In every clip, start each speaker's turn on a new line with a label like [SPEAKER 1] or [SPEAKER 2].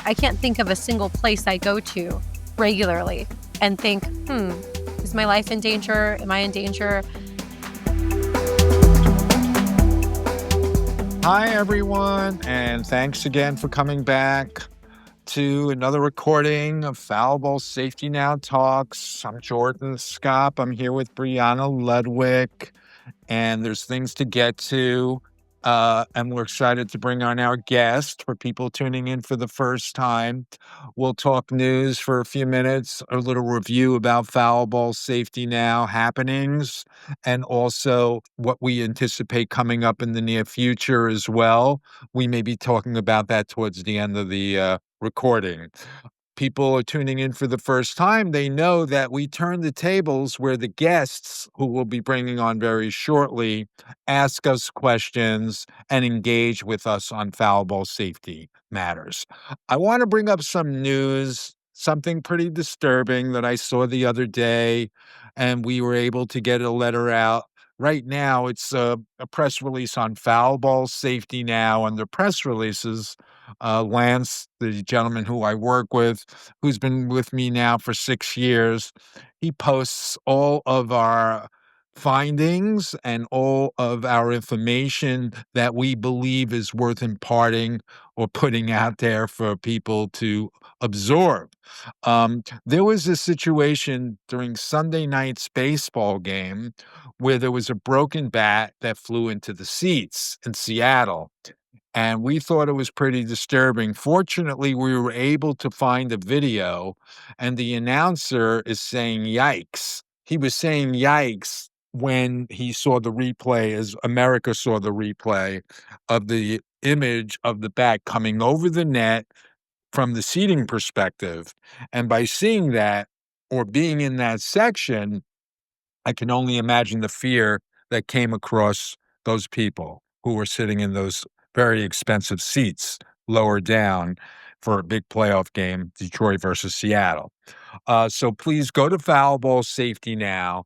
[SPEAKER 1] I can't think of a single place I go to regularly and think, is my life in danger? Am I in danger?
[SPEAKER 2] Hi, everyone, and thanks again for coming back to another recording of Foul Ball Safety Now Talks. I'm Jordan Scott. I'm here with Brianna Ludwig, and there's things to get to. And we're excited to bring on our guest for people tuning in for the first time. We'll talk news for a few minutes, a little review about Foul Ball Safety Now happenings, and also what we anticipate coming up in the near future as well. We may be talking about that towards the end of the recording. People are tuning in for the first time, they know that we turn the tables where the guests, who we'll be bringing on very shortly, ask us questions and engage with us on foul ball safety matters. I want to bring up some news, something pretty disturbing that I saw the other day, and we were able to get a letter out. Right now, it's a press release on Foul Ball Safety Now, and the press releases Lance, the gentleman who I work with, who's been with me now for 6 years, he posts all of our findings and all of our information that we believe is worth imparting or putting out there for people to absorb. There was a situation during Sunday night's baseball game where there was a broken bat that flew into the seats in Seattle. And we thought it was pretty disturbing. Fortunately, we were able to find a video, and the announcer is saying, "Yikes." He was saying "yikes" when he saw the replay, as America saw the replay of the image of the bat coming over the net from the seating perspective. And by seeing that or being in that section, I can only imagine the fear that came across those people who were sitting in those very expensive seats lower down for a big playoff game, Detroit versus Seattle. So please go to Foul Ball Safety Now.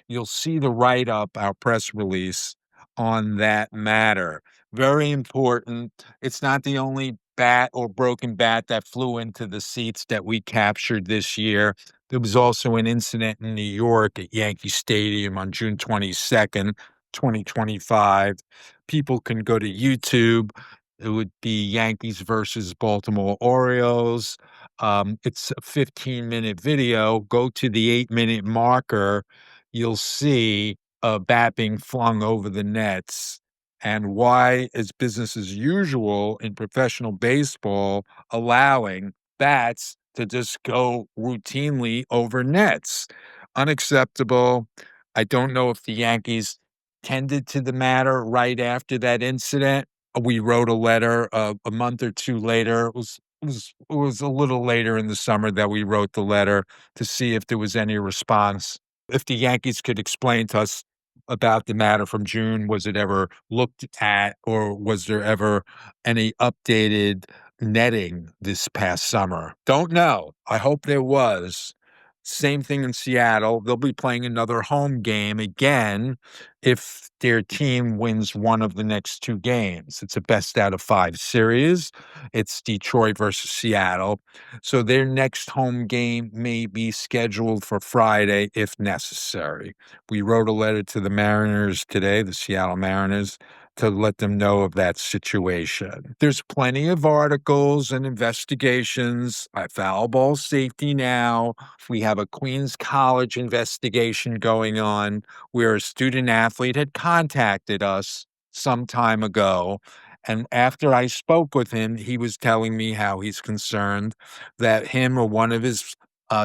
[SPEAKER 2] You'll see the write-up, our press release on that matter. Very important. It's not the only bat or broken bat that flew into the seats that we captured this year. There was also an incident in New York at Yankee Stadium on June 22nd, 2025. People can go to YouTube. It would be Yankees versus Baltimore Orioles. It's a 15-minute video. Go to the 8-minute marker. You'll see a bat being flung over the nets, and why is business as usual in professional baseball allowing bats to just go routinely over nets? Unacceptable. I don't know if the Yankees tended to the matter right after that incident. We wrote a letter a month or two later. It was a little later in the summer that we wrote the letter to see if there was any response. If the Yankees could explain to us about the matter from June, was it ever looked at, or was there ever any updated netting this past summer? Don't know. I hope there was. Same thing in Seattle. They'll be playing another home game again if their team wins one of the next two games. It's a best out of 5 series. It's Detroit versus Seattle. So their next home game may be scheduled for Friday if necessary. We wrote a letter to the Mariners today, the Seattle Mariners, to let them know of that situation. There's plenty of articles and investigations at Foul Ball Safety Now. We have a Queens College investigation going on where a student athlete had contacted us some time ago. And after I spoke with him, he was telling me how he's concerned that him or one of his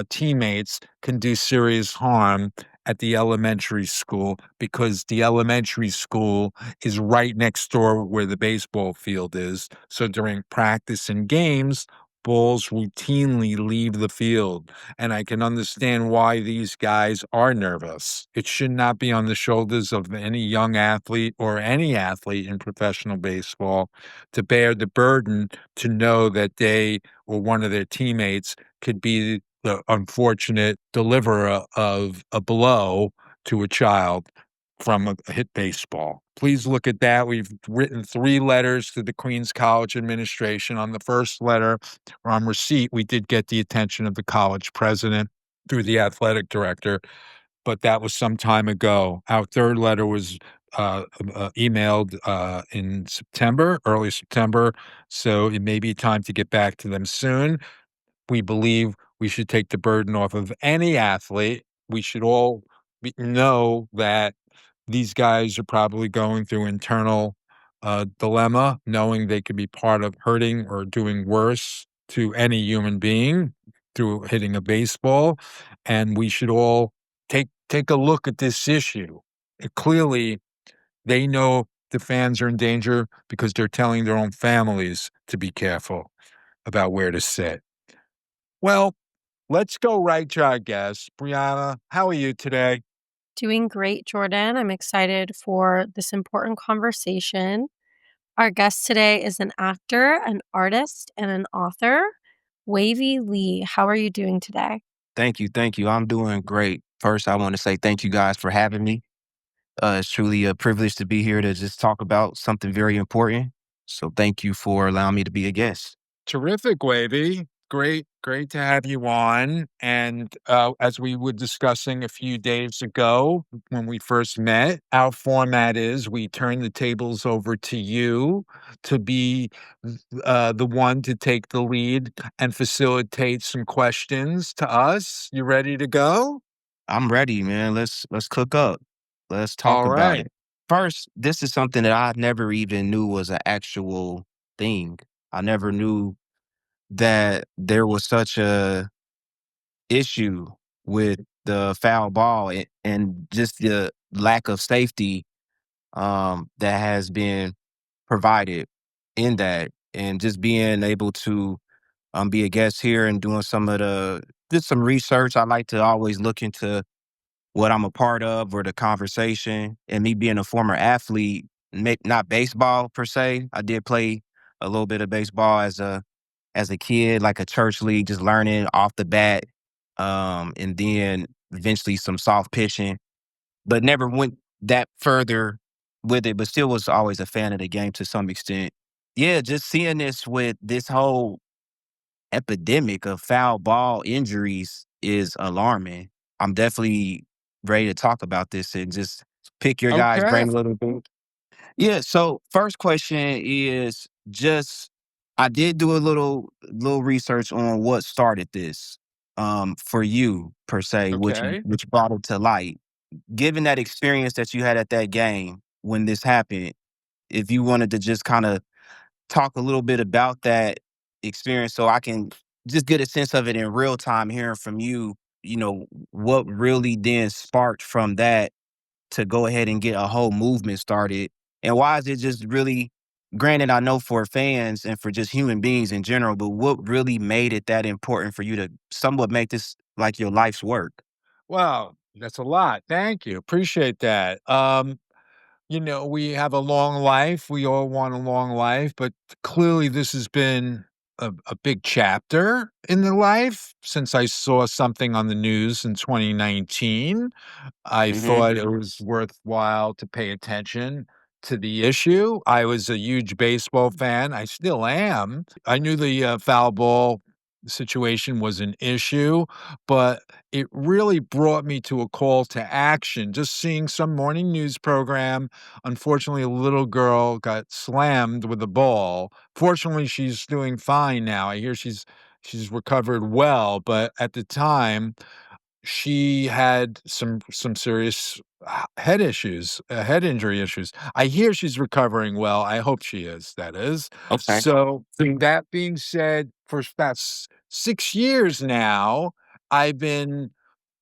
[SPEAKER 2] teammates can do serious harm at the elementary school, because the elementary school is right next door where the baseball field is. So during practice and games, balls routinely leave the field. And I can understand why these guys are nervous. It should not be on the shoulders of any young athlete or any athlete in professional baseball to bear the burden to know that they or one of their teammates could be the unfortunate deliverer of a blow to a child from a hit baseball. please look at that. We've written 3 letters to the Queens College administration. On the first letter, on receipt, we did get the attention of the college president through the athletic director, but that was some time ago. Our 3rd letter was, emailed, in September, early September, so it may be time to get back to them soon. We believe we should take the burden off of any athlete. We should all know that these guys are probably going through internal dilemma, knowing they could be part of hurting or doing worse to any human being through hitting a baseball, and we should all take a look at this issue. Clearly, they know the fans are in danger because they're telling their own families to be careful about where to sit. Well, let's go right to our guest. Brianna, how are you today?
[SPEAKER 1] Doing great, Jordan. I'm excited for this important conversation. Our guest today is an actor, an artist, and an author, Wavy Lee. How are you doing today?
[SPEAKER 3] Thank you. Thank you. I'm doing great. First, I want to say thank you guys for having me. It's truly a privilege to be here to just talk about something very important. So thank you for allowing me to be a guest.
[SPEAKER 2] Terrific, Wavy. Great to have you on. And as we were discussing a few days ago when we first met, our format is we turn the tables over to you to be the one to take the lead and facilitate some questions to us. You ready to go?
[SPEAKER 3] I'm ready, man. Let's cook up. Let's talk
[SPEAKER 2] All
[SPEAKER 3] about
[SPEAKER 2] right.
[SPEAKER 3] it. First, this is something that I never even knew was an actual thing. I never knew that there was such a issue with the foul ball and just the lack of safety that has been provided in that, and just being able to be a guest here and doing some of the did some research. I like to always look into what I'm a part of or the conversation. And me being a former athlete, not baseball per se. I did play a little bit of baseball as a kid, like a church league, just learning off the bat, and then eventually some soft pitching, but never went that further with it, but still was always a fan of the game to some extent. Yeah, just seeing this with this whole epidemic of foul ball injuries is alarming. I'm definitely ready to talk about this and just pick your guys'
[SPEAKER 2] Okay.
[SPEAKER 3] brain a little bit. Yeah, so first question is just I did do a little research on what started this for you per se,
[SPEAKER 2] Okay.
[SPEAKER 3] which brought it to light. Given that experience that you had at that game when this happened, if you wanted to just kind of talk a little bit about that experience so I can just get a sense of it in real time hearing from you, what really then sparked from that to go ahead and get a whole movement started? And why is it just really, granted, I know for fans and for just human beings in general, but what really made it that important for you to somewhat make this like your life's work?
[SPEAKER 2] Wow, that's a lot. Thank you. Appreciate that. We have a long life. We all want a long life, but clearly this has been a big chapter in the life since I saw something on the news in 2019. I
[SPEAKER 3] Hmm.
[SPEAKER 2] thought it was worthwhile to pay attention to the issue. I was a huge baseball fan. I still am. I knew the foul ball situation was an issue, but it really brought me to a call to action. Just seeing some morning news program. Unfortunately, a little girl got slammed with a ball. Fortunately, she's doing fine now. I hear she's recovered well, but at the time she had some serious head injury issues. I hear she's recovering well. I hope she is, that is.
[SPEAKER 3] Okay.
[SPEAKER 2] So, that being said, for about 6 years now, I've been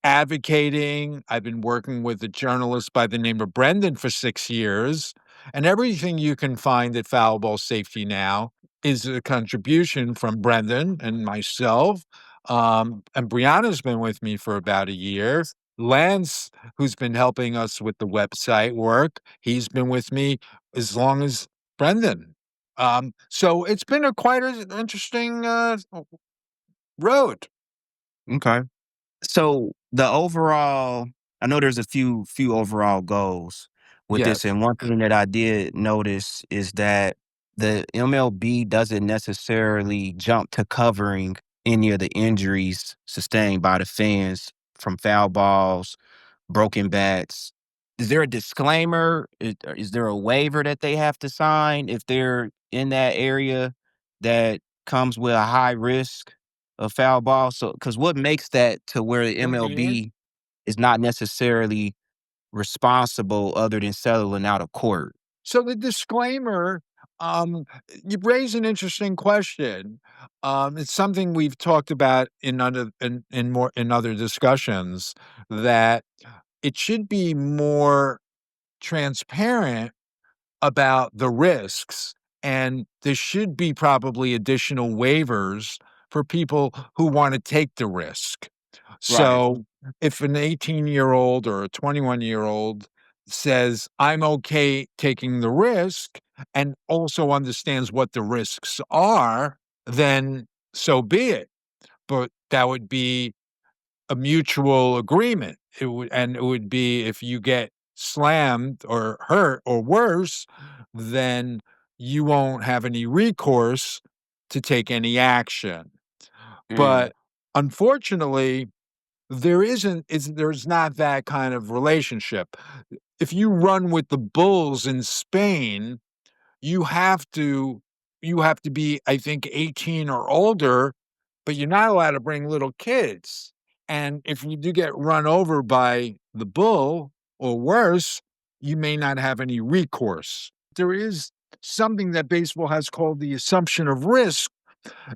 [SPEAKER 2] advocating. I've been working with a journalist by the name of Brendan for 6 years, and everything you can find at Foul Ball Safety Now is a contribution from Brendan and myself, and Brianna's been with me for about a year. Lance, who's been helping us with the website work, he's been with me as long as Brendan. So it's been a quite an interesting, road.
[SPEAKER 3] Okay. So the overall, I know there's a few overall goals. with this.
[SPEAKER 2] Yes.
[SPEAKER 3] And one thing that I did notice is that the MLB doesn't necessarily jump to covering any of the injuries sustained by the fans from foul balls, broken bats. Is there a disclaimer? Is there a waiver that they have to sign if they're in that area that comes with a high risk of foul ball? So, because what makes that to where the
[SPEAKER 2] Mhm.
[SPEAKER 3] MLB is not necessarily responsible other than settling out of court?
[SPEAKER 2] So the disclaimer, um, you raise an interesting question. It's something we've talked about in other discussions, that it should be more transparent about the risks, and there should be probably additional waivers for people who wanna take the risk.
[SPEAKER 3] Right.
[SPEAKER 2] So, if an 18-year-old or a 21-year-old says, "I'm okay taking the risk," and also understands what the risks are, then so be it. But that would be a mutual agreement. It would be, if you get slammed or hurt or worse, then you won't have any recourse to take any action.
[SPEAKER 3] Mm,
[SPEAKER 2] But unfortunately, there's not that kind of relationship. If you run with the bulls in Spain, you have to you have to be, I think, 18 or older, but you're not allowed to bring little kids. And if you do get run over by the bull or worse, you may not have any recourse. There is something that baseball has called the assumption of risk.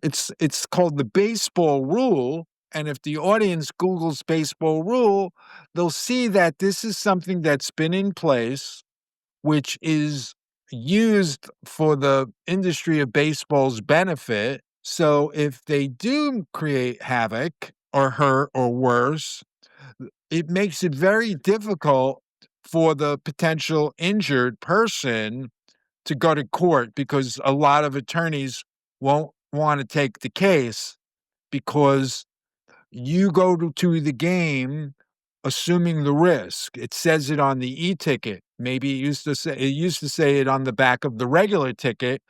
[SPEAKER 2] It's called the baseball rule, and if the audience Googles baseball rule, they'll see that this is something that's been in place, which is used for the industry of baseball's benefit. So if they do create havoc or hurt or worse, it makes it very difficult for the potential injured person to go to court, because a lot of attorneys won't want to take the case, because you go to the game assuming the risk. It says it on the e-ticket. Maybe it used to say it on the back of the regular ticket,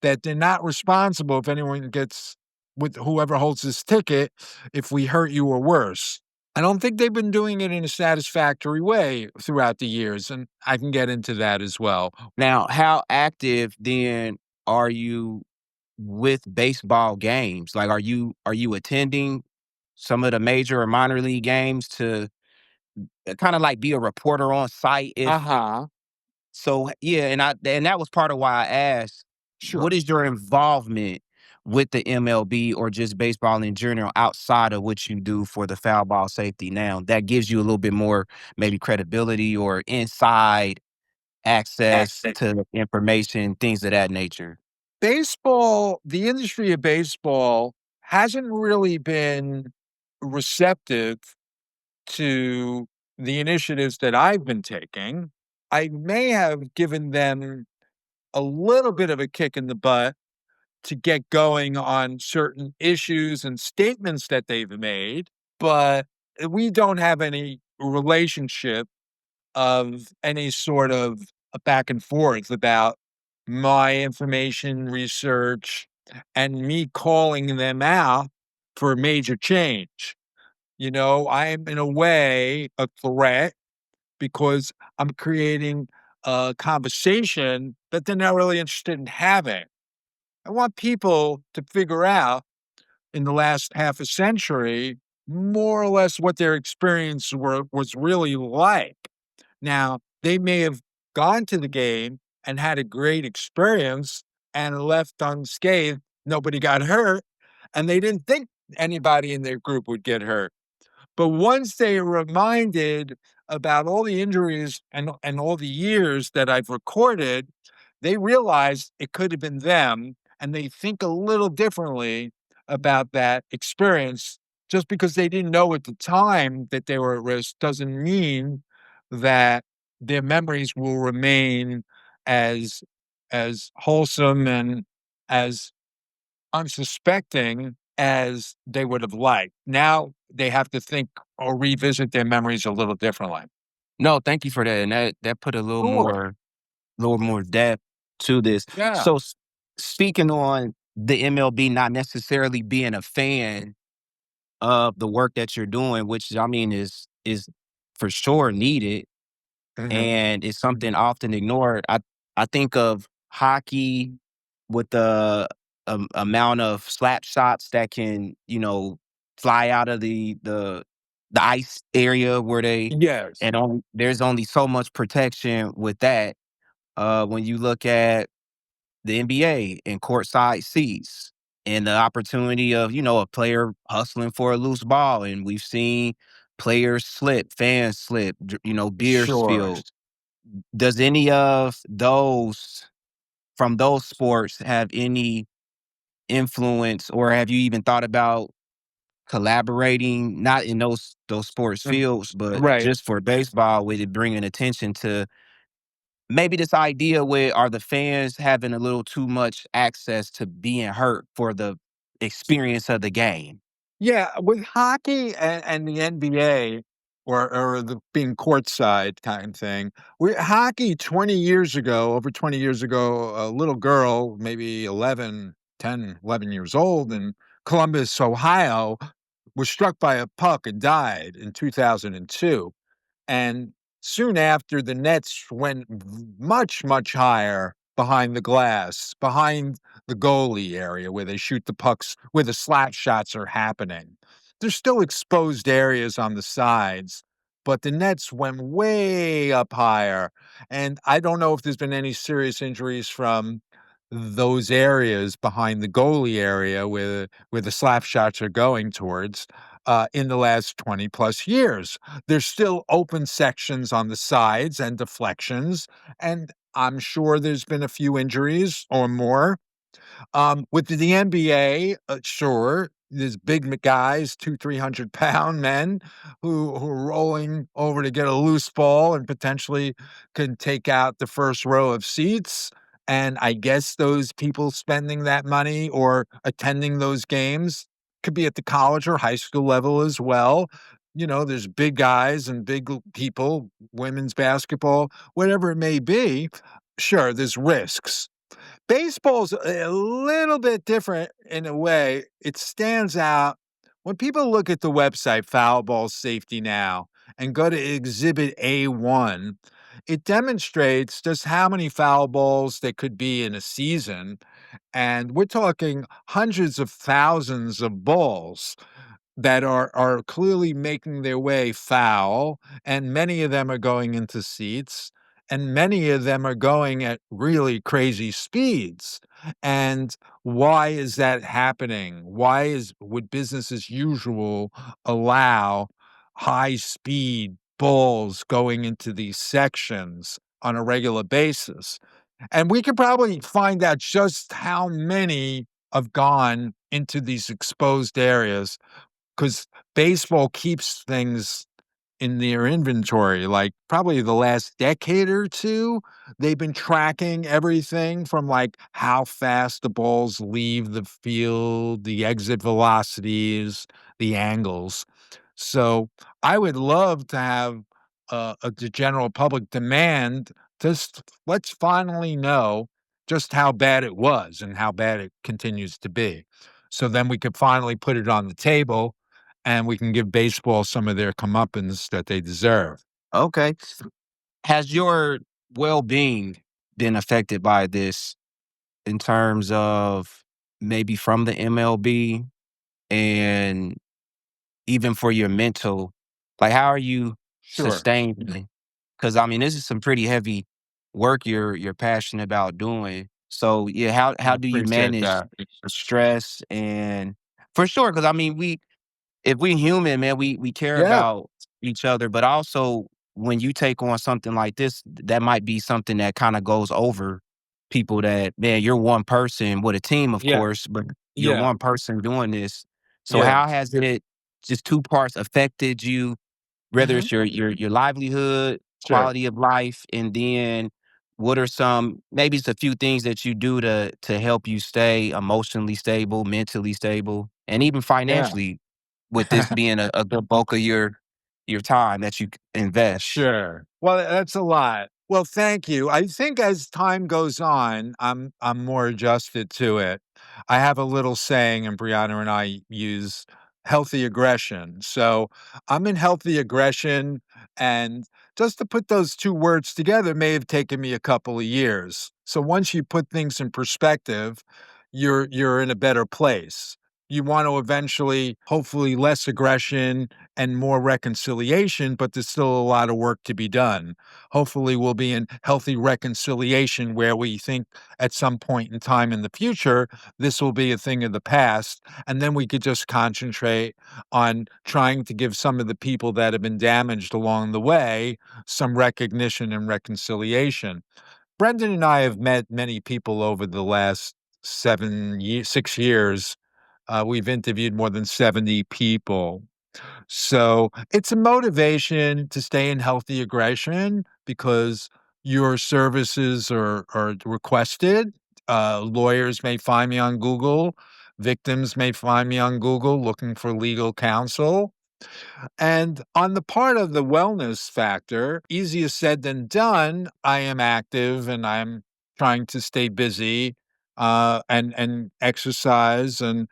[SPEAKER 2] that they're not responsible if anyone gets with whoever holds this ticket if we hurt you or worse. I don't think they've been doing it in a satisfactory way throughout the years, and I can get into that as well.
[SPEAKER 3] now, how active then are you with baseball games? Like, are you attending some of the major or minor league games to kinda, like, be a reporter on site if
[SPEAKER 2] Uh-huh.
[SPEAKER 3] so yeah, and that was part of why I asked, what
[SPEAKER 2] Sure.
[SPEAKER 3] is your involvement with the MLB or just baseball in general outside of what you do for the foul ball safety now? That gives you a little bit more maybe credibility or inside access to information, things of that nature.
[SPEAKER 2] Baseball, the industry of baseball hasn't really been receptive to the initiatives that I've been taking. I may have given them a little bit of a kick in the butt to get going on certain issues and statements that they've made, but we don't have any relationship of any sort of a back and forth about my information research and me calling them out for major change. I am in a way a threat, because I'm creating a conversation that they're not really interested in having. I want people to figure out, in the last half a century, more or less what their experience was really like. Now, they may have gone to the game and had a great experience and left unscathed. Nobody got hurt, and they didn't think anybody in their group would get hurt. But once they are reminded about all the injuries and all the years that I've recorded, they realize it could have been them, and they think a little differently about that experience. Just because they didn't know at the time that they were at risk doesn't mean that their memories will remain as wholesome and as unsuspecting as they would have liked. Now they have to think or revisit their memories a little differently.
[SPEAKER 3] No, thank you for that, and that put
[SPEAKER 2] Sure.
[SPEAKER 3] a little more depth to this.
[SPEAKER 2] Yeah.
[SPEAKER 3] So, speaking on the MLB not necessarily being a fan of the work that you're doing, which I mean is for sure needed,
[SPEAKER 2] Mhm.
[SPEAKER 3] and it's something often ignored. I think of hockey with the amount of slap shots that can, fly out of the ice area where they
[SPEAKER 2] Yes.
[SPEAKER 3] and there's only so much protection with that. When you look at the NBA and courtside seats and the opportunity of, a player hustling for a loose ball, and we've seen players slip, fans slip, beer
[SPEAKER 2] Sure.
[SPEAKER 3] spilled. Does any of those from those sports have any influence, or have you even thought about collaborating, not in those sports
[SPEAKER 2] Mm.
[SPEAKER 3] fields, but
[SPEAKER 2] Right.
[SPEAKER 3] just for baseball, with it bringing attention to maybe this idea where are the fans having a little too much access to being hurt for the experience of the game?
[SPEAKER 2] Yeah, with hockey and the NBA or the being courtside kind of thing. Hockey 20 years ago, over 20 years ago, a little girl, maybe 11 years old in Columbus, Ohio, was struck by a puck and died in 2002. And soon after, the Nets went much, much higher behind the glass, behind the goalie area where they shoot the pucks, where the slap shots are happening. There's still exposed areas on the sides, but the Nets went way up higher. And I don't know if there's been any serious injuries from those areas behind the goalie area where the slap shots are going towards in the last 20 plus years. There's still open sections on the sides and deflections, and I'm sure there's been a few injuries or more. With the NBA, sure, there's big guys, 300 pound men who are rolling over to get a loose ball and potentially can take out the first row of seats. And I guess those people spending that money or attending those games could be at the college or high school level as well. There's big guys and big people, women's basketball, whatever it may be. Sure, there's risks. Baseball's a little bit different in a way. It stands out when people look at the website Foul Ball Safety Now and go to Exhibit A1. It demonstrates just how many foul balls there could be in a season, and we're talking hundreds of thousands of balls that are clearly making their way foul, and many of them are going into seats, and many of them are going at really crazy speeds. And why is that happening? Would business as usual allow high speed balls going into these sections on a regular basis? And we could probably find out just how many have gone into these exposed areas 'cause baseball keeps things in their inventory, like, probably the last decade or 2, they've been tracking everything from, like, how fast the balls leave the field, the exit velocities, the angles. So, I would love to have, the general public demand, just let's finally know just how bad it was and how bad it continues to be. So then we could finally put it on the table, and we can give baseball some of their comeuppance that they deserve.
[SPEAKER 3] Okay. Has your well-being been affected by this in terms of maybe from the MLB, and even for your mental, like, how are you
[SPEAKER 2] Sure.
[SPEAKER 3] sustaining? Because I mean, this is some pretty heavy work you're passionate about doing. So, yeah,
[SPEAKER 2] I
[SPEAKER 3] how do you
[SPEAKER 2] appreciate
[SPEAKER 3] manage
[SPEAKER 2] that.
[SPEAKER 3] the stress? And for sure, because I mean, if we human, man, we care
[SPEAKER 2] Yeah,
[SPEAKER 3] about each other, but also when you take on something like this, that might be something that kinda goes over people, that, man, you're one person with a team, of
[SPEAKER 2] yeah,
[SPEAKER 3] course, but you're
[SPEAKER 2] yeah,
[SPEAKER 3] one person doing this. So
[SPEAKER 2] yeah.
[SPEAKER 3] how has it, just 2 parts, affected you, whether
[SPEAKER 2] Mhm.
[SPEAKER 3] it's your livelihood,
[SPEAKER 2] Sure.
[SPEAKER 3] quality of life, and then what are some, maybe it's a few things that you do to help you stay emotionally stable, mentally stable, and even
[SPEAKER 2] Yeah.
[SPEAKER 3] financially, with this being a good bulk of your your time that you invest.
[SPEAKER 2] Sure. Well, that's a lot. Well, thank you. I think as time goes on, I'm more adjusted to it. I have a little saying, and Brianna and I use healthy aggression. So I'm in healthy aggression, and just to put those two words together may have taken me a couple of years. So once you put things in perspective, you're in a better place. You want to eventually, hopefully, less aggression and more reconciliation, but there's still a lot of work to be done. Hopefully, we'll be in healthy reconciliation where we think at some point in time in the future, this will be a thing of the past. And then we could just concentrate on trying to give some of the people that have been damaged along the way some recognition and reconciliation. Brendan and I have met many people over the last 6 years. We've interviewed more than 70 people. So it's a motivation to stay in healthy aggression because your services are requested. Lawyers may find me on Google. Victims may find me on Google looking for legal counsel. And on the part of the wellness factor, easier said than done. I am active and I'm trying to stay busy and exercise and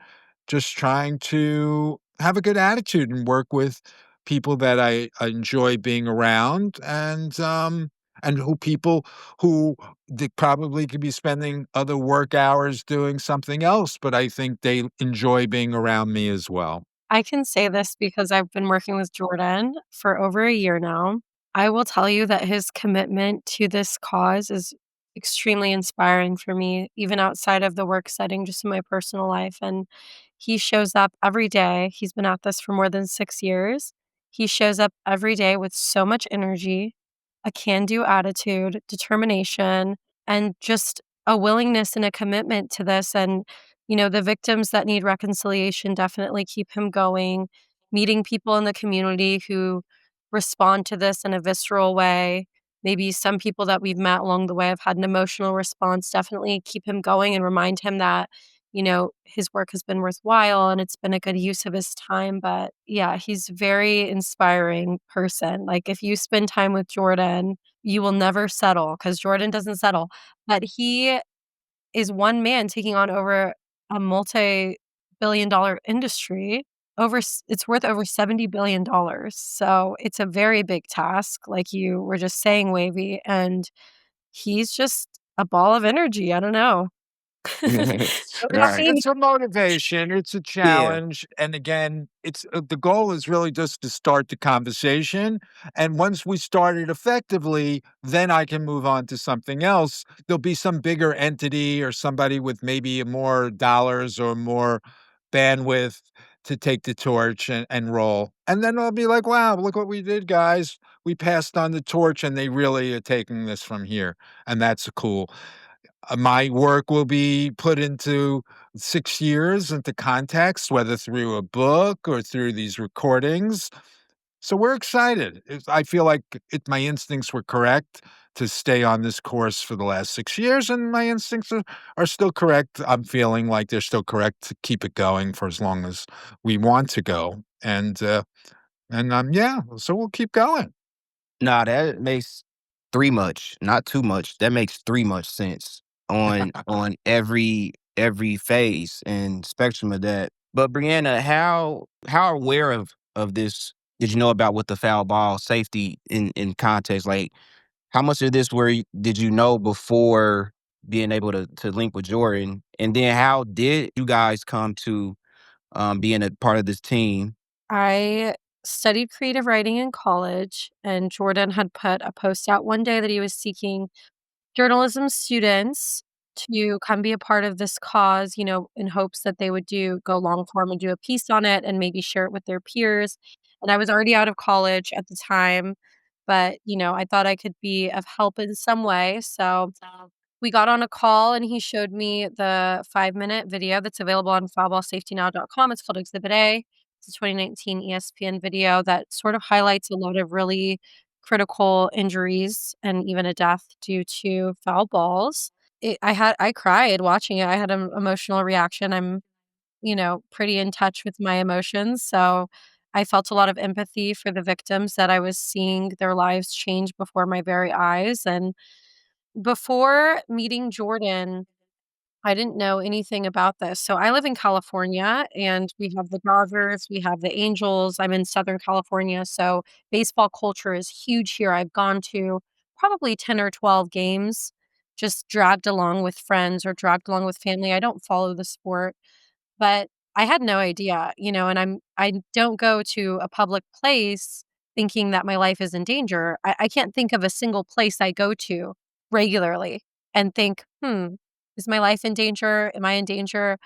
[SPEAKER 2] just trying to have a good attitude and work with people that I enjoy being around and who people who they probably could be spending other work hours doing something else, but I think they enjoy being around me as well.
[SPEAKER 1] I can say this because I've been working with Jordan for over a year now. I will tell you that his commitment to this cause is extremely inspiring for me, even outside of the work setting, just in my personal life. And he shows up every day. He's been at this for more than 6 years. He shows up every day with so much energy, a can do attitude, determination, and just a willingness and a commitment to this. And the victims that need reconciliation definitely keep him going. Meeting people in the community who respond to this in a visceral way. Maybe some people that we've met along the way have had an emotional response, definitely keep him going and remind him that, his work has been worthwhile and it's been a good use of his time. But yeah, he's very inspiring person. Like if you spend time with Jordan, you will never settle because Jordan doesn't settle. But he is one man taking on over a multi-billion dollar industry. It's worth over $70 billion. So it's a very big task, like you were just saying, Wavy, and he's just a ball of energy. I don't know. No
[SPEAKER 3] Right.
[SPEAKER 1] caffeine.
[SPEAKER 2] It's a motivation, it's a
[SPEAKER 3] Yeah.
[SPEAKER 2] challenge, and again, it's the goal is really just to start the conversation, and once we start it effectively, then I can move on to something else. There'll be some bigger entity or somebody with maybe more dollars or more bandwidth to take the torch and roll, and then I'll be like, "Wow, look what we did, guys. We passed on the torch, and they really are taking this from here," and that's cool. My work will be put into 6 years into context, whether through a book or through these recordings. So we're excited. I feel like my instincts were correct to stay on this course for the last 6 years, and my instincts are still correct. I'm feeling like they're still correct to keep it going for as long as we want to go. Yeah, so we'll keep going.
[SPEAKER 3] Nah, that makes 3 much, not too much. That makes 3 much sense on every phase and spectrum of that. But Brianna, how aware of this did you know about with the foul ball safety in context? Like, how much of this did you know before being able to link with Jordan? And then how did you guys come to being a part of this team?
[SPEAKER 1] I studied creative writing in college, and Jordan had put a post out one day that he was seeking journalism students to come be a part of this cause, in hopes that they would go long form and do a piece on it and maybe share it with their peers. And I was already out of college at the time, but, I thought I could be of help in some way. So we got on a call and he showed me the 5-minute video that's available on foulballsafetynow.com. It's called Exhibit A. It's a 2019 ESPN video that sort of highlights a lot of really critical injuries and even a death due to foul balls. I cried watching it. I had an emotional reaction. I'm, pretty in touch with my emotions. So I felt a lot of empathy for the victims that I was seeing their lives change before my very eyes, and before meeting Jordan, I didn't know anything about this. So I live in California and we have the Dodgers, we have the Angels. I'm in Southern California, so baseball culture is huge here. I've gone to probably 10 or 12 games, just dragged along with friends or dragged along with family. I don't follow the sport, but I had no idea, and I don't go to a public place thinking that my life is in danger. I can't think of a single place I go to regularly and think, is my life in danger? Am I in danger?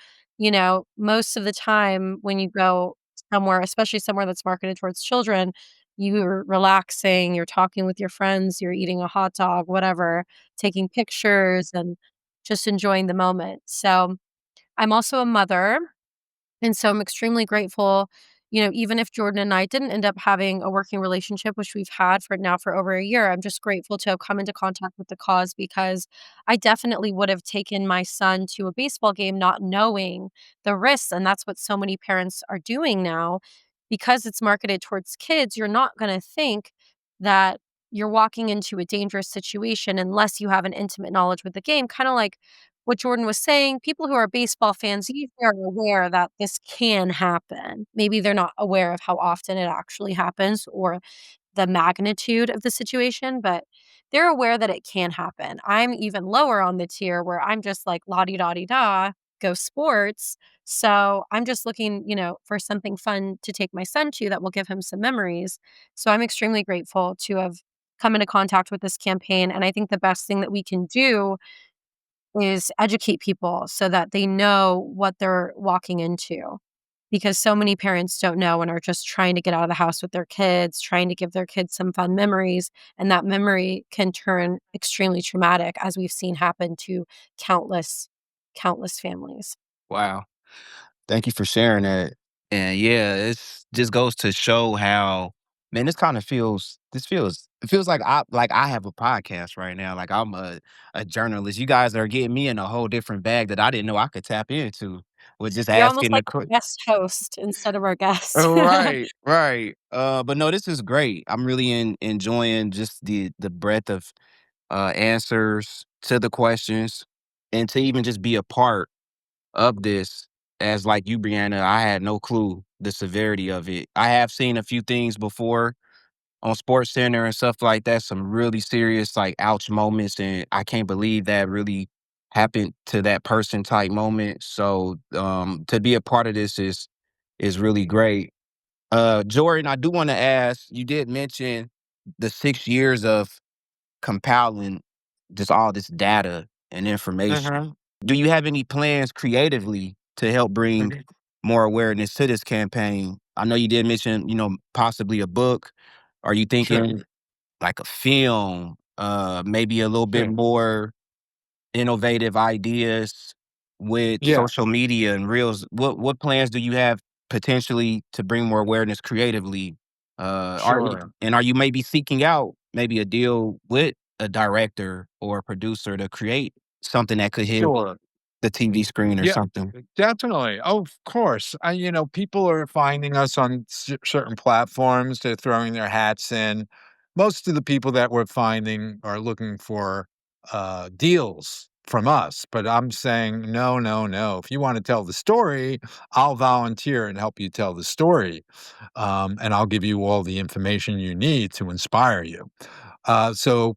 [SPEAKER 1] Most of the time when you go somewhere, especially somewhere that's marketed towards children, you're relaxing, you're talking with your friends, you're eating a hot dog, whatever, taking pictures and just enjoying the moment. So I'm also a mother, and so I'm extremely grateful, even if Jordan and I didn't end up having a working relationship, which we've had for over a year, I'm just grateful to have come into contact with the cause because I definitely would have taken my son to a baseball game not knowing the risks. And that's what so many parents are doing now. Because it's marketed towards kids, you're not going to think that you're walking into a dangerous situation unless you have an intimate knowledge with the game. Kind of like what Jordan was saying, people who are baseball fans usually are aware that this can happen. Maybe they're not aware of how often it actually happens or the magnitude of the situation, but they're aware that it can happen. I'm even lower on the tier where I'm just like la di da di da, go sports. So I'm just looking, for something fun to take my son to that will give him some memories. So I'm extremely grateful to have come into contact with this campaign. And I think the best thing that we can do is educate people so that they know what they're walking into. Because so many parents don't know and are just trying to get out of the house with their kids, trying to give their kids some fun memories, and that memory can turn extremely traumatic, as we've seen happen to countless, countless families.
[SPEAKER 3] Wow. Thank you for sharing that. And yeah, it's just goes to show how, man, it feels like I have a podcast right now. Like I'm a journalist. You guys are getting me in a whole different bag that I didn't know I could tap into with just
[SPEAKER 1] You're almost
[SPEAKER 3] asking the
[SPEAKER 1] like our guest host instead of our guest.
[SPEAKER 3] Right, right. But no, this is great. I'm really enjoying just the breadth of answers to the questions and to even just be a part of this. As like you, Brianna, I had no clue the severity of it. I have seen a few things before on Sports Center and stuff like that, some really serious like ouch moments, and I can't believe that really happened to that person type moment. So to be a part of this is really great. Jordan, I do want to ask, you did mention the 6 years of compiling just all this data and information.
[SPEAKER 2] Mhm,
[SPEAKER 3] Do you have any plans creatively to help bring
[SPEAKER 2] mhm.
[SPEAKER 3] more awareness to this campaign? I know you did mention, possibly a book. Are you
[SPEAKER 2] Sure,
[SPEAKER 3] thinking like a film, maybe a little bit
[SPEAKER 2] sure.
[SPEAKER 3] more innovative ideas with
[SPEAKER 2] Yeah,
[SPEAKER 3] social media and reels? What plans do you have potentially to bring more awareness creatively?
[SPEAKER 2] sure,
[SPEAKER 3] Are you maybe seeking out maybe a deal with a director or a producer to create something that could hit
[SPEAKER 2] sure.
[SPEAKER 3] the TV screen or
[SPEAKER 2] Yeah,
[SPEAKER 3] something?
[SPEAKER 2] definitely. Oh, of course. People are finding us on certain platforms. They're throwing their hats in. Most of the people that we're finding are looking for deals from us. But I'm saying, no, no, no. If you want to tell the story, I'll volunteer and help you tell the story. And I'll give you all the information you need to inspire you. So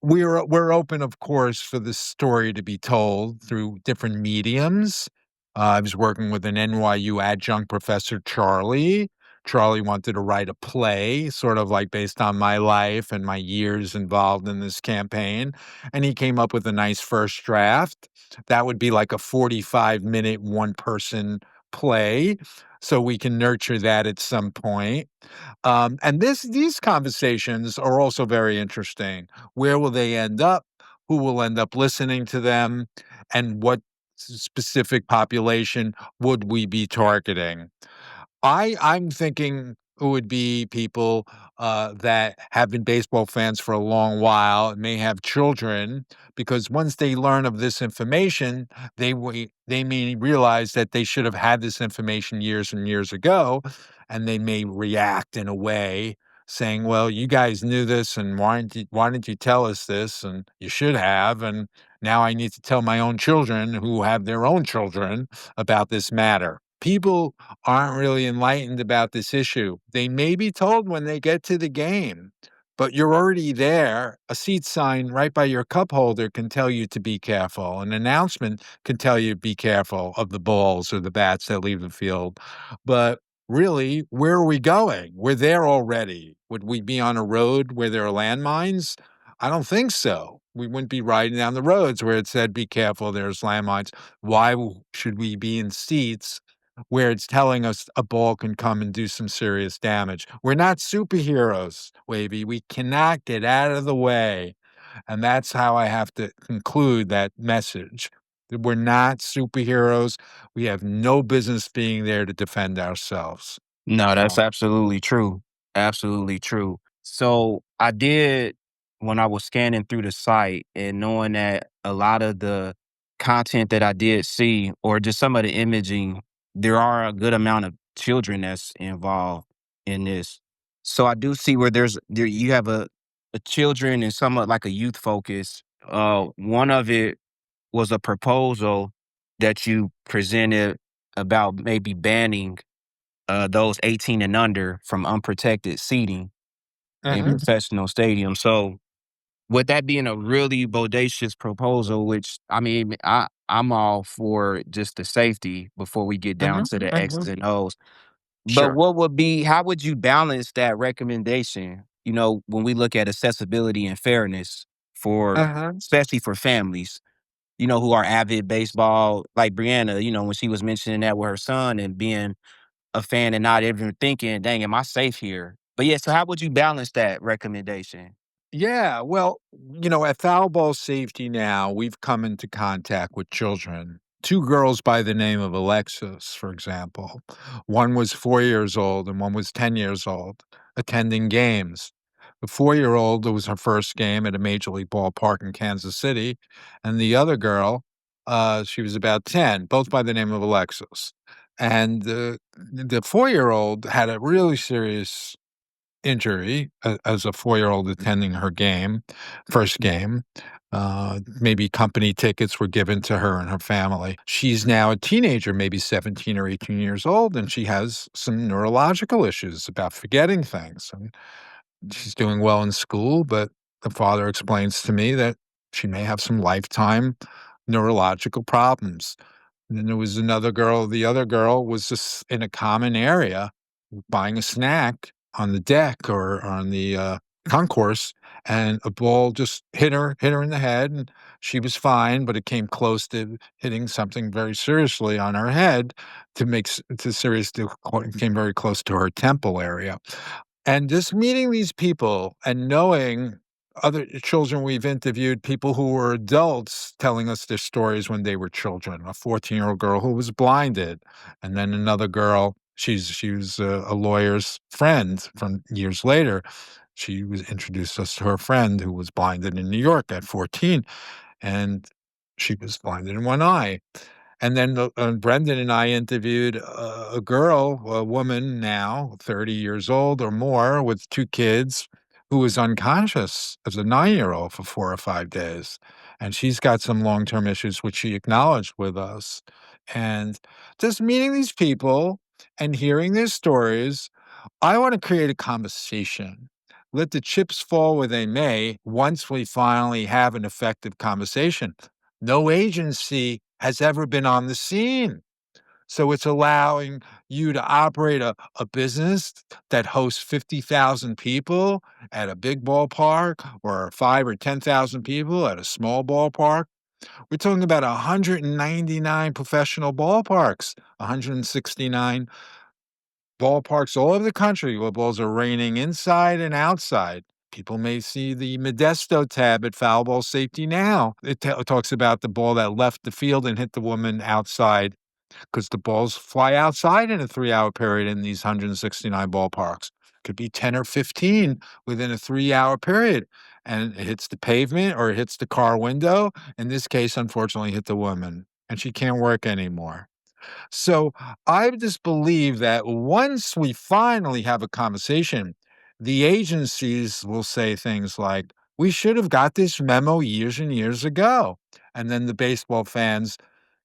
[SPEAKER 2] we're open, of course, for the story to be told through different mediums. I was working with an NYU adjunct professor, Charlie. Charlie wanted to write a play, sort of like based on my life and my years involved in this campaign, and he came up with a nice first draft. That would be like a 45-minute one-person play, so we can nurture that at some point. And these conversations are also very interesting. Where will they end up? Who will end up listening to them? And what specific population would we be targeting? I'm thinking would be people that have been baseball fans for a long while and may have children, because once they learn of this information, they may realize that they should have had this information years and years ago, and they may react in a way saying, "Well, you guys knew this, and why didn't you tell us this? And you should have. And now I need to tell my own children who have their own children about this matter." People aren't really enlightened about this issue. They may be told when they get to the game, but you're already there. A seat sign right by your cup holder can tell you to be careful. An announcement can tell you be careful of the balls or the bats that leave the field. But really, where are we going? We're there already. Would we be on a road where there are landmines? I don't think so. We wouldn't be riding down the roads where it said, be careful, there's landmines. Should we be in seats where it's telling us a ball can come and do some serious damage? We're not superheroes, Wavy. We cannot get out of the way. And that's how I have to conclude that message. That we're not superheroes. We have no business being there to defend ourselves.
[SPEAKER 3] No, that's
[SPEAKER 2] So,
[SPEAKER 3] absolutely true. Absolutely true. So I did when I was scanning through the site and knowing that a lot of the content that I did see, or just some of the imaging, there are a good amount of children that's involved in this. So I do see where there you have a children and somewhat like a youth focus. One of it was a proposal that you presented about maybe banning those 18 and under from unprotected seating in
[SPEAKER 2] mhm,
[SPEAKER 3] professional stadiums. So, with that being a really bodacious proposal, which I mean, I'm all for just the safety before we get down
[SPEAKER 2] mhm,
[SPEAKER 3] to the X's
[SPEAKER 2] mhm.
[SPEAKER 3] and O's. But
[SPEAKER 2] Sure.
[SPEAKER 3] what would be, how would you balance that recommendation? You know, when we look at accessibility and fairness for,
[SPEAKER 2] Uh-huh.
[SPEAKER 3] especially for families, you know, who are avid baseball, like Brianna, you know, when she was mentioning that with her son and being a fan and not even thinking, "Dang, am I safe here?" But yeah, so how would you balance that recommendation?
[SPEAKER 2] Yeah, well, at Foul Ball Safety Now, we've come into contact with children. Two girls by the name of Alexis, for example. One was 4 years old and one was 10 years old, attending games. The 4-year-old, it was her first game at a Major League ballpark in Kansas City. And the other girl, she was about 10, both by the name of Alexis. And the 4-year-old had a really serious injury as a 4-year-old attending her game, first game. Maybe company tickets were given to her and her family. She's now a teenager, maybe 17 or 18 years old, and she has some neurological issues about forgetting things. And she's doing well in school, but the father explains to me that she may have some lifetime neurological problems. And then there was another girl. The other girl was just in a common area buying a snack on the deck or on the concourse, and a ball just hit her in the head, and she was fine, but it came close to hitting something very seriously on her head it came very close to her temple area. And just meeting these people and knowing other children we've interviewed, people who were adults telling us their stories when they were children. A 14-year-old girl who was blinded, and then another girl, she was a lawyer's friend from years later. She was introduced us to her friend who was blinded in New York at 14, and she was blinded in one eye. And then Brendan and I interviewed a girl, a woman now, 30 years old or more, with 2 kids, who was unconscious as a 9-year-old for 4 or 5 days. And she's got some long-term issues, which she acknowledged with us. And just meeting these people and hearing their stories, I want to create a conversation. Let the chips fall where they may once we finally have an effective conversation. No agency has ever been on the scene. So it's allowing you to operate a business that hosts 50,000 people at a big ballpark or 5 or 10,000 people at a small ballpark. We're talking about 199 professional ballparks, 169 ballparks all over the country where balls are raining inside and outside. People may see the Modesto tab at Foul Ball Safety Now. It talks about the ball that left the field and hit the woman outside because the balls fly outside in a 3-hour period in these 169 ballparks. Could be 10 or 15 within a 3-hour period, and it hits the pavement or it hits the car window. In this case, unfortunately, hit the woman, and she can't work anymore. So I just believe that once we finally have a conversation, the agencies will say things like, we should have got this memo years and years ago. And then the baseball fans,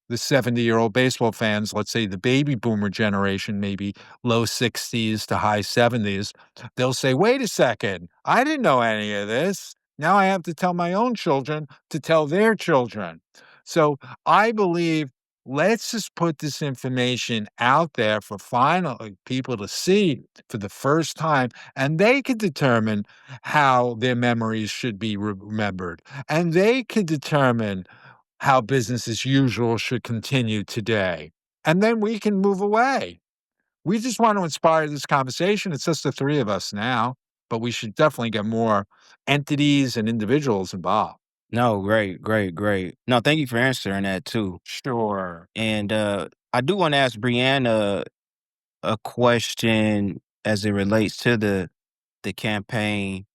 [SPEAKER 2] the 70-year-old baseball fans, let's say the baby boomer generation, maybe low 60s to high 70s, they'll say, wait a second, I didn't know any of this. Now I have to tell my own children to tell their children. So I believe let's just put this information out there for finally people to see for the first time, and they could determine how their memories should be remembered. And they could determine how business as usual should continue today. And then we can move away. We just want to inspire this conversation. It's just the three of us now, but we should definitely get more entities and individuals involved.
[SPEAKER 3] No, great, great, great. No, thank you for answering that too.
[SPEAKER 2] Sure.
[SPEAKER 3] And I do want to ask Brianna a question as it relates to the campaign.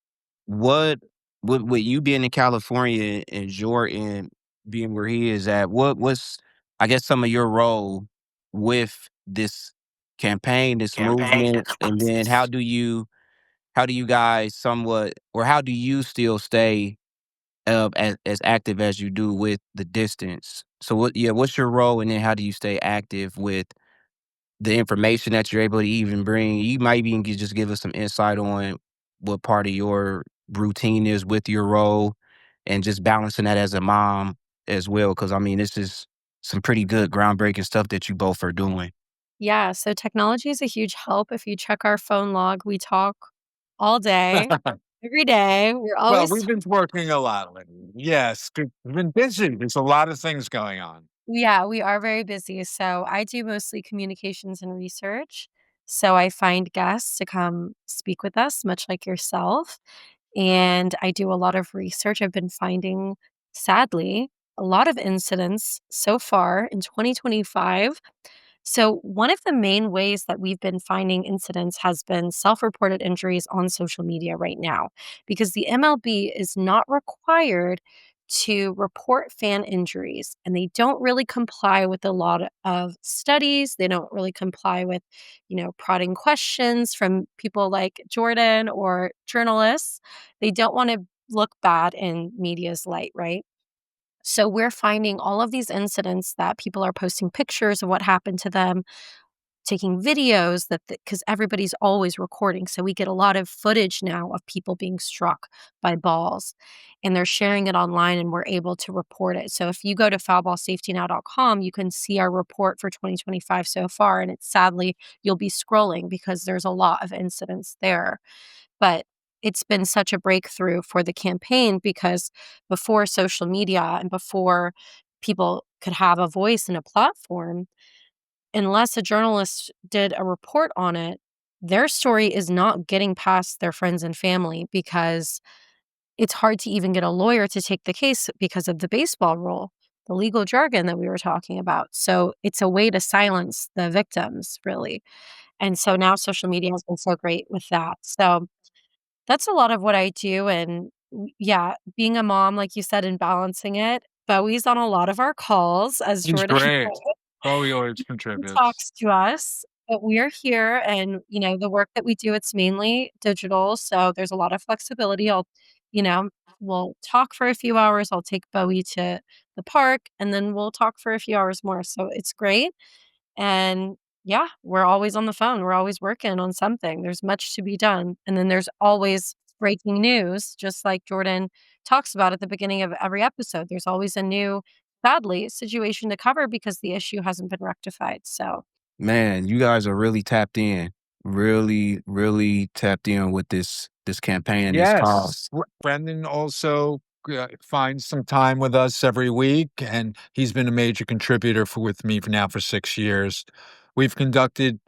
[SPEAKER 3] What with you being in California and Jordan being where he is at, what's I guess some of your role with this campaign, this movement, and then how do you guys somewhat or how do you still stay as active as you do with the distance? So what's your role and then how do you stay active with the information that you're able to even bring? You might even just give us some insight on what part of your routine is with your role and just balancing that as a mom as well. Cause I mean, this is some pretty good groundbreaking stuff that you both are doing.
[SPEAKER 1] Yeah, so technology is a huge help. If you check our phone log, we talk all day, every day. We're
[SPEAKER 2] Well,
[SPEAKER 1] always
[SPEAKER 2] we've been working a lot lately. Yes, we've been busy. There's a lot of things going on.
[SPEAKER 1] Yeah, we are very busy. So I do mostly communications and research. So I find guests to come speak with us, much like yourself. And I do a lot of research. I've been finding, sadly, a lot of incidents so far in 2025. So, one of the main ways that we've been finding incidents has been self reported injuries on social media right now, because the MLB is not required to report fan injuries and they don't really comply with a lot of studies. They don't really comply with, prodding questions from people like Jordan or journalists. They don't want to look bad in media's light, right? So we're finding all of these incidents that people are posting pictures of what happened to them, taking videos that because everybody's always recording. So we get a lot of footage now of people being struck by balls and they're sharing it online and we're able to report it. So if you go to foulballsafetynow.com, you can see our report for 2025 so far. And it's sadly, you'll be scrolling because there's a lot of incidents there. But it's been such a breakthrough for the campaign because before social media and before people could have a voice and a platform, unless a journalist did a report on it, their story is not getting past their friends and family because it's hard to even get a lawyer to take the case because of the baseball rule, the legal jargon that we were talking about. So it's a way to silence the victims, really. And so now social media has been so great with that. So that's a lot of what I do, and yeah, being a mom, like you said, and balancing it. Bowie's on a lot of our calls, as
[SPEAKER 2] He's
[SPEAKER 1] Jordan
[SPEAKER 2] great. Bowie always contributes.
[SPEAKER 1] talks to us, but we're here and, the work that we do, it's mainly digital, so there's a lot of flexibility. You know, we'll talk for a few hours, I'll take Bowie to the park, and then we'll talk for a few hours more, so it's great, and yeah, we're always on the phone. We're always working on something. There's much to be done. And then there's always breaking news, just like Jordan talks about at the beginning of every episode. There's always a new, sadly, situation to cover because the issue hasn't been rectified. So,
[SPEAKER 3] Man, you guys are really tapped in. Really, really tapped in with this campaign and this
[SPEAKER 2] Yes.
[SPEAKER 3] cause.
[SPEAKER 2] Brendan also finds some time with us every week, and he's been a major contributor with me for 6 years. We've conducted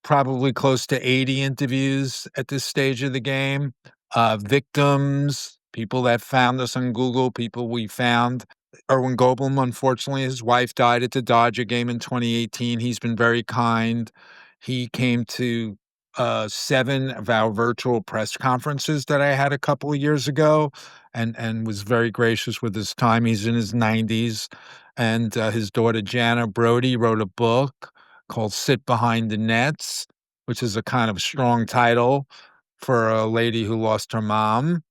[SPEAKER 2] probably close to 80 interviews at this stage of the game, victims, people that found us on Google, people we found. Erwin Goebel, unfortunately, his wife died at the Dodger game in 2018. He's been very kind. He came to 7 of our virtual press conferences that I had a couple of years ago and was very gracious with his time. He's in his 90s, and his daughter Jana Brody wrote a book called Sit Behind the Nets, which is a kind of strong title for a lady who lost her mom.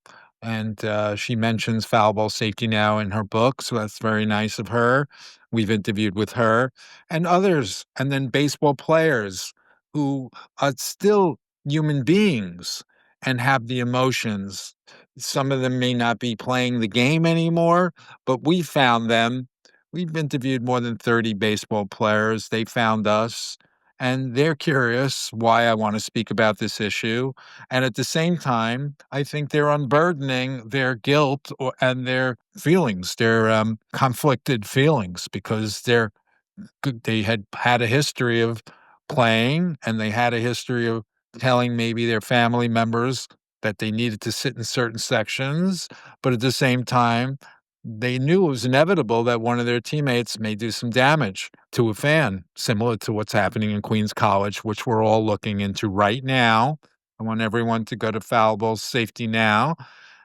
[SPEAKER 2] And she mentions foul ball safety now in her book, so that's very nice of her. We've interviewed with her and others, and then baseball players who are still human beings and have the emotions. Some of them may not be playing the game anymore, but we found them. We've interviewed more than 30 baseball players. They found us, and they're curious why I want to speak about this issue. And at the same time, I think they're unburdening their guilt and their feelings, their conflicted feelings, because they had a history of playing, and they had a history of telling maybe their family members that they needed to sit in certain sections, but at the same time, they knew it was inevitable that one of their teammates may do some damage to a fan, similar to what's happening in Queens College, which we're all looking into right now. I want everyone to go to Foul Ball Safety Now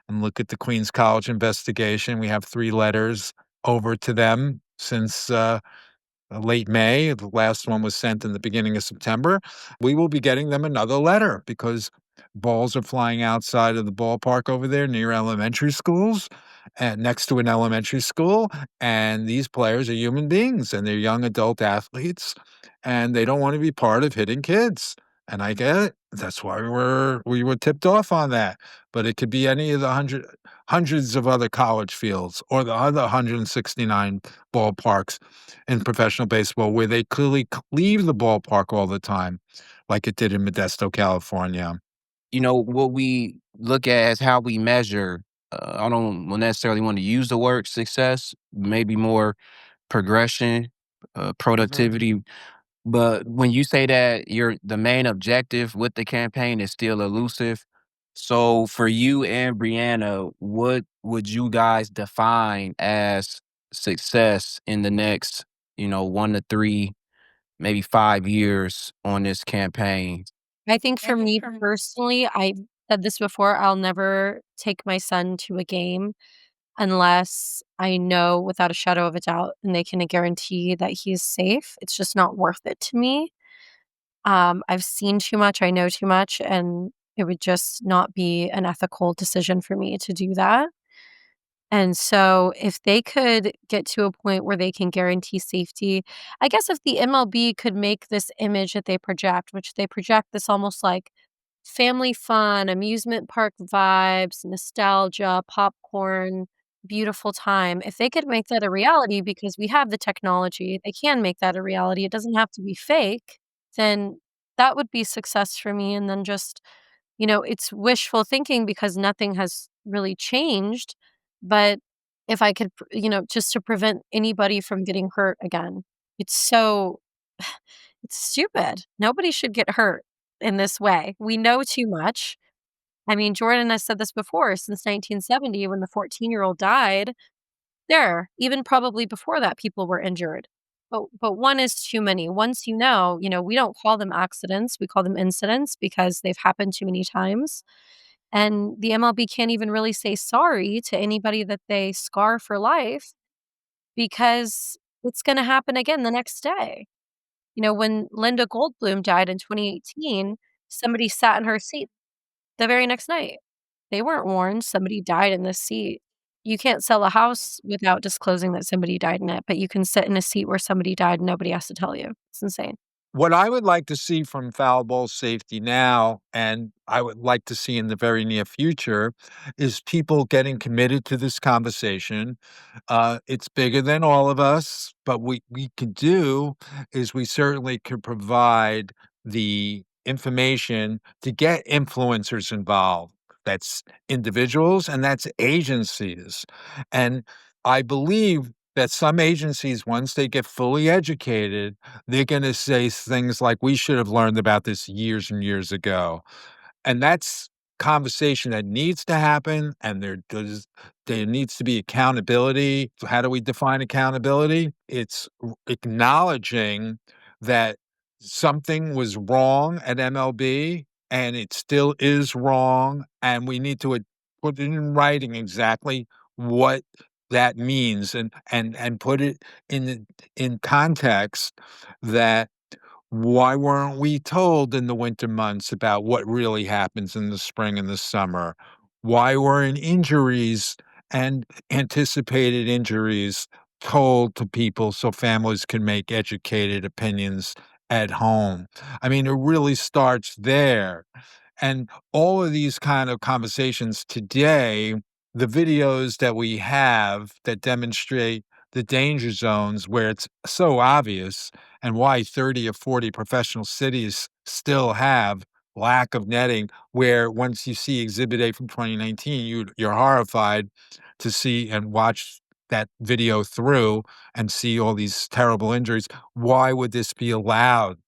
[SPEAKER 2] and look at the Queens College investigation. We have 3 letters over to them since late May. The last one was sent in the beginning of September. We will be getting them another letter because balls are flying outside of the ballpark over there near elementary schools and next to an elementary school. And these players are human beings and they're young adult athletes and they don't want to be part of hitting kids. And I get it. That's why we were tipped off on that. But it could be any of the hundreds of other college fields or the other 169 ballparks in professional baseball where they clearly leave the ballpark all the time, like it did in Modesto, California.
[SPEAKER 3] You know, what we look at as how we measure, I don't necessarily want to use the word success, maybe more progression,
[SPEAKER 2] Mhm.
[SPEAKER 3] productivity. But when you say that the main objective with the campaign is still elusive, so for you and Brianna, what would you guys define as success in the next, 1 to 3, maybe 5 years on this campaign?
[SPEAKER 1] I think for me personally, I've said this before, I'll never take my son to a game unless I know without a shadow of a doubt and they can guarantee that he's safe. It's just not worth it to me. I've seen too much, I know too much, and it would just not be an ethical decision for me to do that. And so if they could get to a point where they can guarantee safety, I guess if the MLB could make this image that they project, which they project this almost like family fun, amusement park vibes, nostalgia, popcorn, beautiful time. If they could make that a reality because we have the technology, they can make that a reality. It doesn't have to be fake, then that would be success for me. And then just, it's wishful thinking because nothing has really changed. But if I could, just to prevent anybody from getting hurt again, it's so, it's stupid. Nobody should get hurt in this way. We know too much. I mean, Jordan has said this before, since 1970 when the 14-year-old died, even probably before that, people were injured. But one is too many. Once we don't call them accidents, we call them incidents because they've happened too many times. And the MLB can't even really say sorry to anybody that they scar for life because it's gonna happen again the next day. When Linda Goldblum died in 2018, somebody sat in her seat the very next night. They weren't warned somebody died in this seat. You can't sell a house without disclosing that somebody died in it, but you can sit in a seat where somebody died and nobody has to tell you. It's insane.
[SPEAKER 2] What I would like to see from foul ball safety now, and I would like to see in the very near future, is people getting committed to this conversation. It's bigger than all of us, but we can do is we certainly could provide the information to get influencers involved. That's individuals and that's agencies. And I believe that some agencies, once they get fully educated, they're gonna say things like, "We should have learned about this years and years ago." And that's conversation that needs to happen, and there needs to be accountability. So how do we define accountability? It's acknowledging that something was wrong at MLB, and it still is wrong, and we need to put it in writing exactly what that means, and put it in context that why weren't we told in the winter months about what really happens in the spring and the summer? Why weren't injuries and anticipated injuries told to people so families can make educated opinions at home? I mean, it really starts there. And all of these kind of conversations today, the videos that we have that demonstrate the danger zones where it's so obvious and why 30 or 40 professional cities still have lack of netting, where once you see Exhibit A from 2019, you're horrified to see and watch that video through and see all these terrible injuries. Why would this be allowed?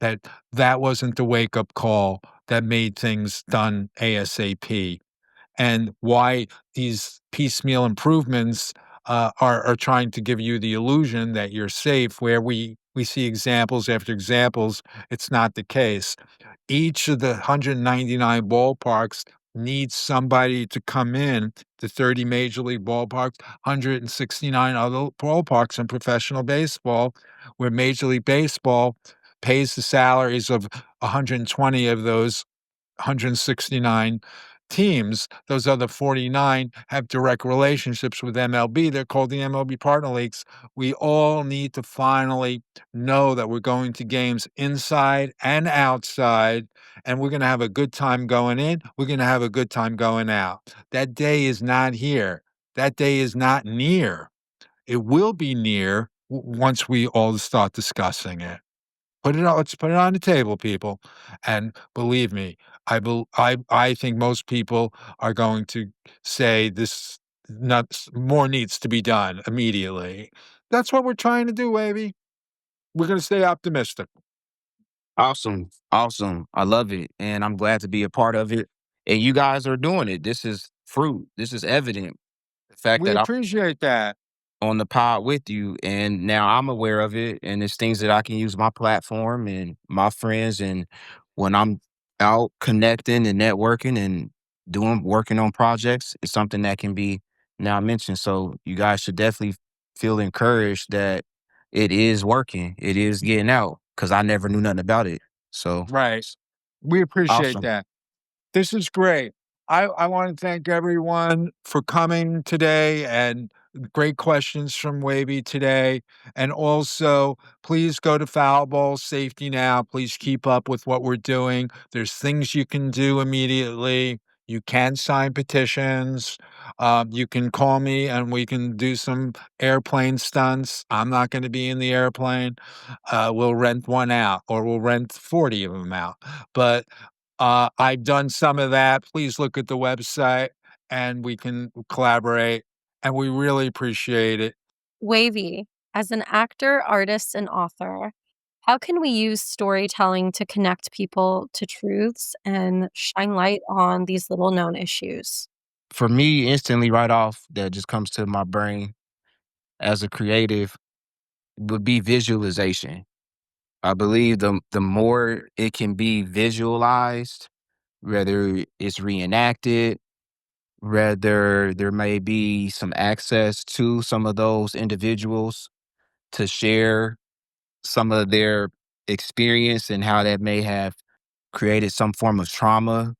[SPEAKER 2] That wasn't the wake-up call that made things done ASAP, and why these piecemeal improvements are trying to give you the illusion that you're safe, where we see examples after examples. It's not the case. Each of the 199 ballparks needs somebody to come in, the 30 major league ballparks, 169 other ballparks in professional baseball, where Major League Baseball pays the salaries of 120 of those 169 teams. Those other 49 have direct relationships with MLB. They're called the MLB partner leagues. We all need to finally know that we're going to games inside and outside, and we're going to have a good time going in. We're going to have a good time going out. That day is not here. That day is not near. It will be near once we all start discussing it. Let's put it on the table, people, and believe me, I think most people are going to say this not more needs to be done immediately. That's what we're trying to do, Wavy. We're gonna stay optimistic.
[SPEAKER 3] Awesome. Awesome. I love it. And I'm glad to be a part of it. And you guys are doing it. This is fruit. This is evident. The fact
[SPEAKER 2] We
[SPEAKER 3] that I'm
[SPEAKER 2] appreciate that.
[SPEAKER 3] on the pod with you and now I'm aware of it and it's things that I can use my platform and my friends and when I'm out connecting and networking and doing working on projects, it's something that can be now mentioned. So you guys should definitely feel encouraged that it is working. It is getting out because I never knew nothing about it. So
[SPEAKER 2] Right. We appreciate
[SPEAKER 3] awesome.
[SPEAKER 2] that. This is great. I want to thank everyone for coming today and great questions from Wavy today. And also, please go to Foul Ball Safety Now. Please keep up with what we're doing. There's things you can do immediately. You can sign petitions. You can call me and we can do some airplane stunts. I'm not going to be in the airplane. We'll rent one out or we'll rent 40 of them out. But I've done some of that. Please look at the website and we can collaborate, and we really appreciate it.
[SPEAKER 1] Wavy, as an actor, artist, and author, how can we use storytelling to connect people to truths and shine light on these little known issues?
[SPEAKER 3] For me, instantly right off that just comes to my brain as a creative would be visualization. I believe the more it can be visualized, whether it's reenacted, whether there may be some access to some of those individuals to share some of their experience and how that may have created some form of trauma,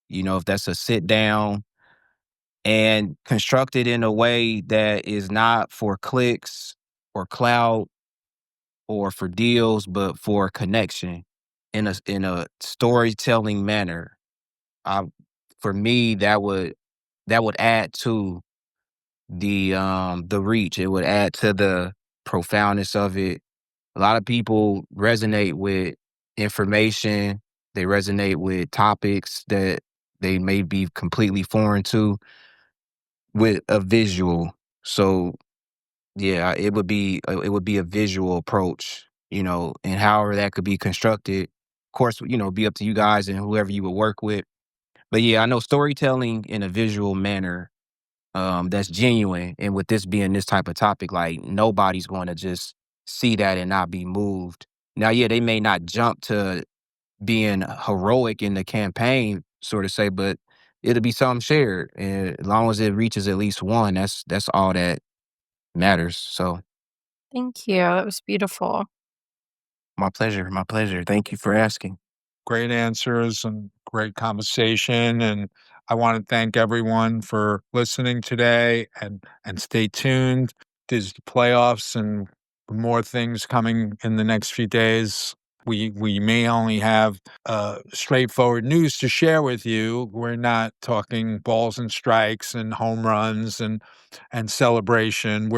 [SPEAKER 3] if that's a sit down and constructed in a way that is not for clicks or clout or for deals, but for connection in a storytelling manner. Uh, for me, that would add to the reach. It would add to the profoundness of it. A lot of people resonate with information. They resonate with topics that they may be completely foreign to with a visual. So yeah, it would be a visual approach, and however that could be constructed. Of course, be up to you guys and whoever you would work with. But yeah, I know storytelling in a visual manner, that's genuine. And with this being this type of topic, like nobody's going to just see that and not be moved. Now, yeah, they may not jump to being heroic in the campaign, sort of say, but it'll be something shared. And as long as it reaches at least one, that's all that matters. So
[SPEAKER 1] Thank you. That was beautiful.
[SPEAKER 3] my pleasure. My pleasure. Thank you for asking.
[SPEAKER 2] Great answers and great conversation. And I want to thank everyone for listening today and stay tuned. There's the playoffs and more things coming in the next few days. We may only have straightforward news to share with you. We're not talking balls and strikes and home runs and celebration.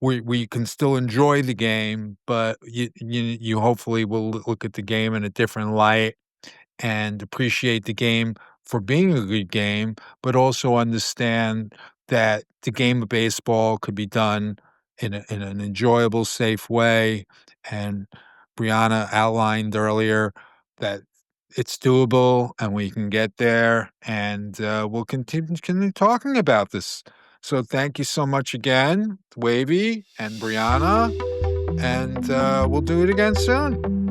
[SPEAKER 2] We can still enjoy the game, but you hopefully will look at the game in a different light and appreciate the game for being a good game, but also understand that the game of baseball could be done in an enjoyable, safe way. And Brianna outlined earlier that it's doable and we can get there, and we'll continue talking about this. So thank you so much again, Wavy and Brianna, and we'll do it again soon.